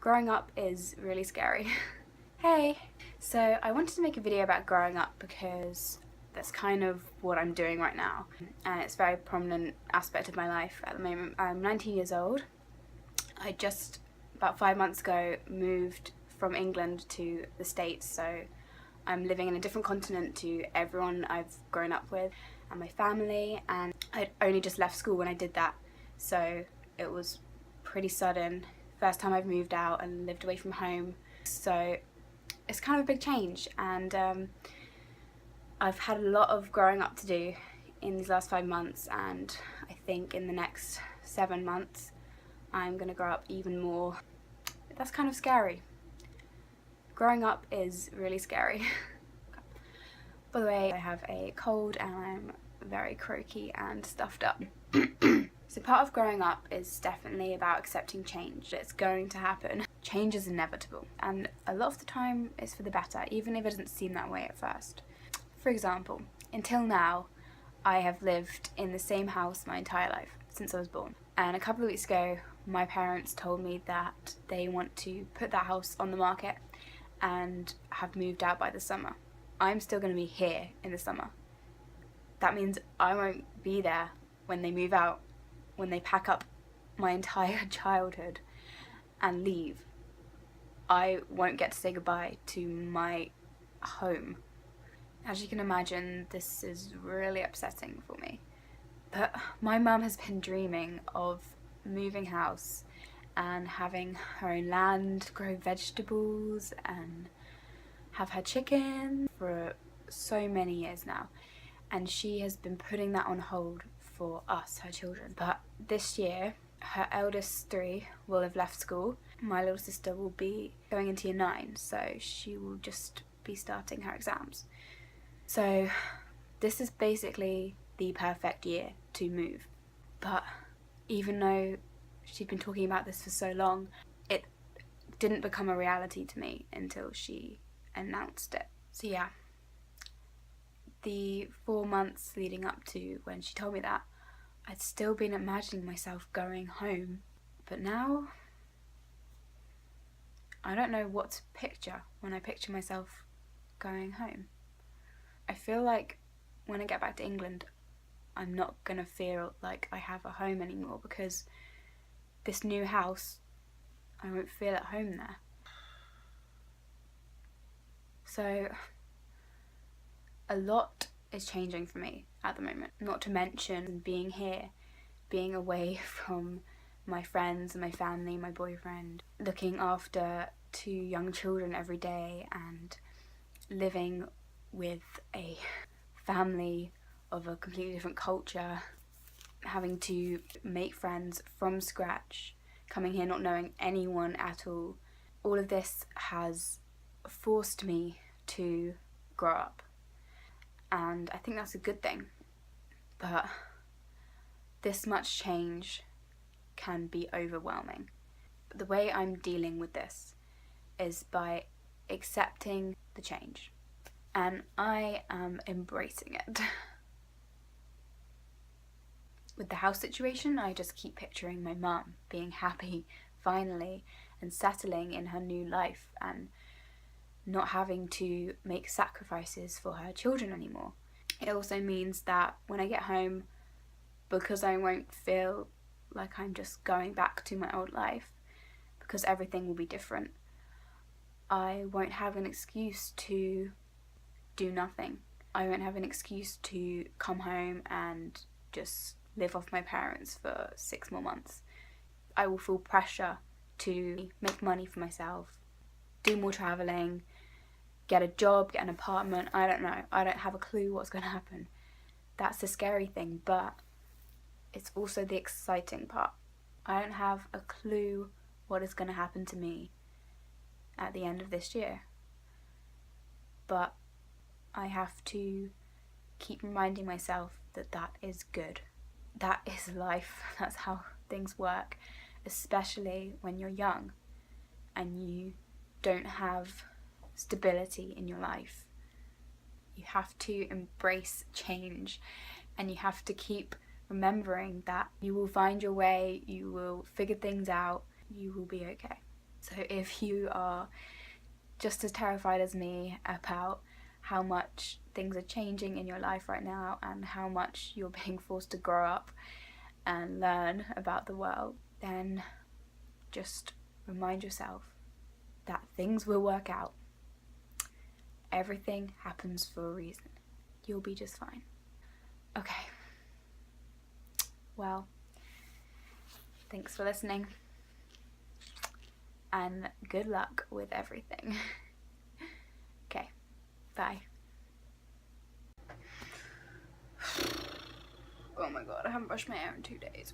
Growing up is really scary. Hey! So I wanted to make a video about growing up because that's kind of what I'm doing right now, and it's a very prominent aspect of my life at the moment. I'm 19 years old. I just, about 5 months ago, moved from England to the States, so I'm living in a different continent to everyone I've grown up with and my family, and I'd only just left school when I did that, so it was pretty sudden. First time I've moved out and lived away from home, so it's kind of a big change, and I've had a lot of growing up to do in these last 5 months, and I think in the next 7 months I'm gonna grow up even more. That's kind of scary. Growing up is really scary. By the way, I have a cold and I'm very croaky and stuffed up. So part of growing up is definitely about accepting change. It's going to happen. Change is inevitable, and a lot of the time it's for the better, even if it doesn't seem that way at first. For example, until now, I have lived in the same house my entire life, since I was born. And a couple of weeks ago, my parents told me that they want to put that house on the market and have moved out by the summer. I'm still going to be here in the summer. That means I won't be there when they move out, when they pack up my entire childhood and leave. I won't get to say goodbye to my home. As you can imagine, this is really upsetting for me. But my mum has been dreaming of moving house and having her own land, grow vegetables and have her chicken for so many years now. And she has been putting that on hold for us, her children. But this year, her eldest 3 will have left school. My little sister will be going into year 9, so she will just be starting her exams. So this is basically the perfect year to move. But even though she'd been talking about this for so long, it didn't become a reality to me until she announced it. So yeah, the 4 months leading up to when she told me that, I'd still been imagining myself going home. But now, I don't know what to picture when I picture myself going home. I feel like when I get back to England, I'm not gonna feel like I have a home anymore, because this new house, I won't feel at home there. So a lot is changing for me at the moment, not to mention being here, being away from my friends and my family, my boyfriend, looking after 2 young children every day, and living with a family of a completely different culture, having to make friends from scratch, coming here not knowing anyone at all. All of this has forced me to grow up, and I think that's a good thing. But this much change can be overwhelming. The way I'm dealing with this is by accepting the change, and I am embracing it. With the house situation, I just keep picturing my mum being happy finally and settling in her new life and not having to make sacrifices for her children anymore. It also means that when I get home, because I won't feel like I'm just going back to my old life, because everything will be different, I won't have an excuse to do nothing. I won't have an excuse to come home and just live off my parents for 6 more months. I will feel pressure to make money for myself, do more travelling, get a job, get an apartment. I don't know. I don't have a clue what's going to happen. That's the scary thing, but it's also the exciting part. I don't have a clue what is going to happen to me at the end of this year, but I have to keep reminding myself that that is good. That is life. That's how things work, especially when you're young and you don't have stability in your life. You have to embrace change, and you have to keep remembering that you will find your way, you will figure things out, you will be okay. So if you are just as terrified as me about how much things are changing in your life right now and how much you're being forced to grow up and learn about the world, then just remind yourself that things will work out. Everything happens for a reason. You'll be just fine. Okay. Well, thanks for listening. And good luck with everything. Okay. Bye. Oh my god, I haven't brushed my hair in 2 days.